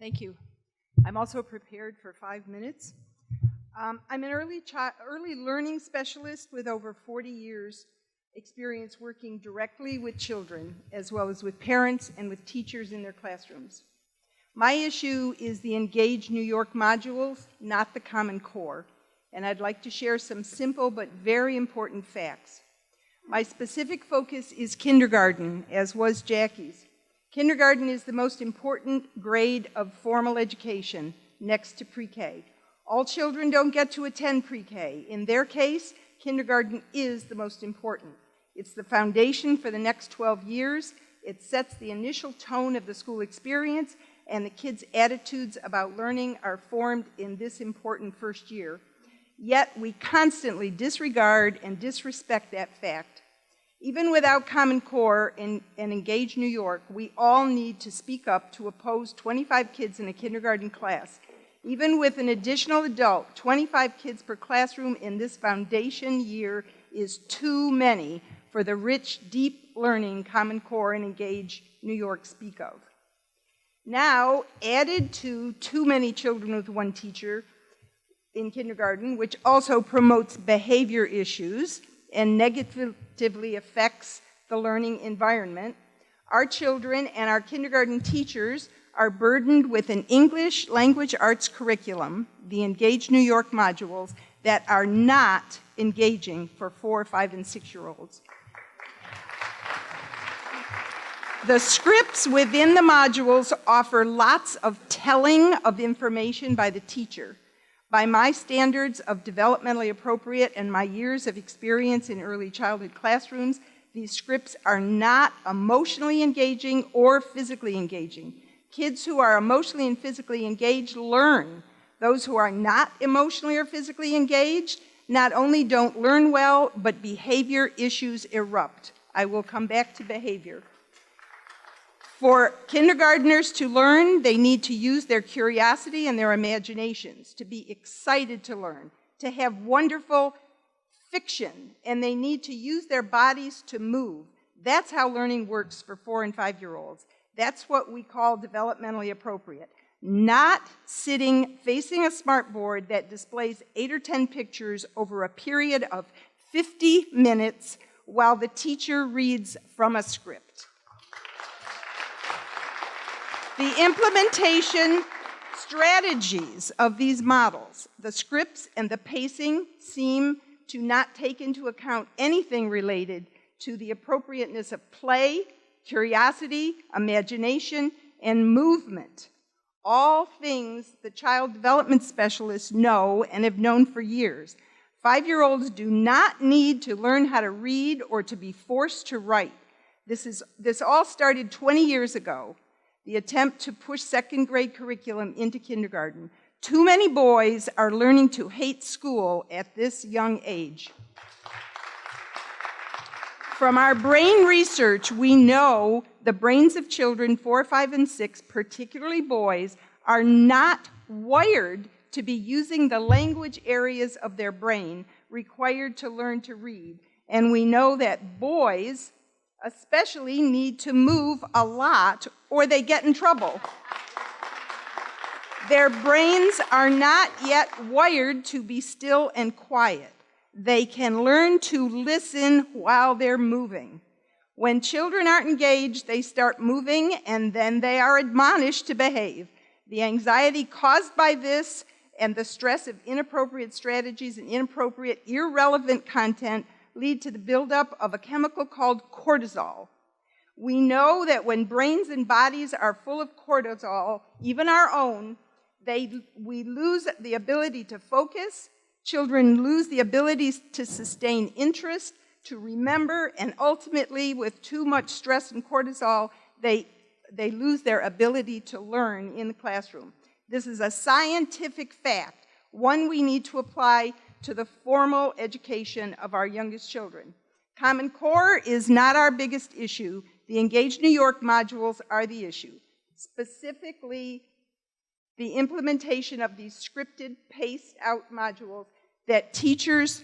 Thank you. I'm also prepared for 5 minutes. I'm an early learning specialist with over 40 years experience working directly with children, as well as with parents and with teachers in their classrooms. My issue is the Engage New York modules, not the Common Core, and I'd like to share some simple but very important facts. My specific focus is kindergarten, as was Jackie's. Kindergarten is the most important grade of formal education, next to pre-K. All children don't get to attend pre-K. In their case, kindergarten is the most important. It's the foundation for the next 12 years. It sets the initial tone of the school experience, and the kids' attitudes about learning are formed in this important first year. Yet we constantly disregard and disrespect that fact. Even without Common Core and Engage New York, we all need to speak up to oppose 25 kids in a kindergarten class. Even with an additional adult, 25 kids per classroom in this foundation year is too many for the rich, deep learning Common Core and Engage New York speak of. Now, added to too many children with one teacher in kindergarten, which also promotes behavior issues and negatively affects the learning environment, our children and our kindergarten teachers are burdened with an English language arts curriculum, the Engage New York modules, that are not engaging for 4, 5, and 6-year-olds. The scripts within the modules offer lots of telling of information by the teacher. By my standards of developmentally appropriate and my years of experience in early childhood classrooms, these scripts are not emotionally engaging or physically engaging. Kids who are emotionally and physically engaged learn. Those who are not emotionally or physically engaged not only don't learn well, but behavior issues erupt. I will come back to behavior. For kindergartners to learn, they need to use their curiosity and their imaginations, to be excited to learn, to have wonderful fiction, and they need to use their bodies to move. That's how learning works for 4 and 5-year-olds. That's what we call developmentally appropriate. Not sitting facing a smartboard that displays 8 or 10 pictures over a period of 50 minutes while the teacher reads from a script. The implementation strategies of these models, the scripts and the pacing, seem to not take into account anything related to the appropriateness of play, curiosity, imagination, and movement. All things the child development specialists know and have known for years. 5-year-olds do not need to learn how to read or to be forced to write. This all started 20 years ago. The attempt to push second grade curriculum into kindergarten. Too many boys are learning to hate school at this young age. From our brain research, we know the brains of children 4, 5, and 6, particularly boys, are not wired to be using the language areas of their brain required to learn to read. And we know that boys especially need to move a lot or they get in trouble. Their brains are not yet wired to be still and quiet. They can learn to listen while they're moving. When children aren't engaged, they start moving and then they are admonished to behave. The anxiety caused by this and the stress of inappropriate strategies and inappropriate, irrelevant content lead to the buildup of a chemical called cortisol. We know that when brains and bodies are full of cortisol, even our own, we lose the ability to focus, children lose the ability to sustain interest, to remember, and ultimately, with too much stress and cortisol, they lose their ability to learn in the classroom. This is a scientific fact, one we need to apply to the formal education of our youngest children. Common Core is not our biggest issue. The Engage New York modules are the issue. Specifically, the implementation of these scripted, paced-out modules that teachers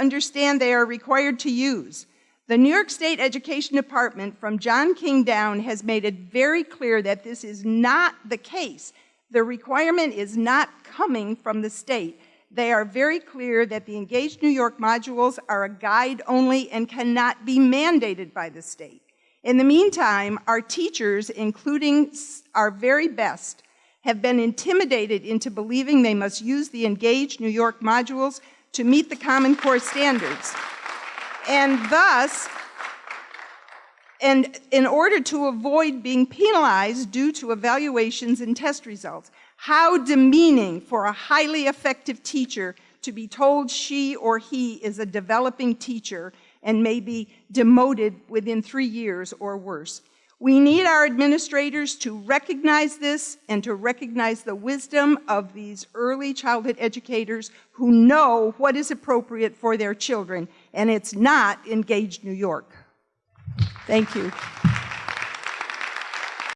understand they are required to use. The New York State Education Department, from John King down, has made it very clear that this is not the case. The requirement is not coming from the state. They are very clear that the Engage New York modules are a guide only and cannot be mandated by the state. In the meantime, our teachers, including our very best, have been intimidated into believing they must use the Engage New York modules to meet the Common Core standards. And thus, and in order to avoid being penalized due to evaluations and test results. How demeaning for a highly effective teacher to be told she or he is a developing teacher and may be demoted within 3 years or worse. We need our administrators to recognize this and to recognize the wisdom of these early childhood educators who know what is appropriate for their children, and it's not Engage New York. Thank you.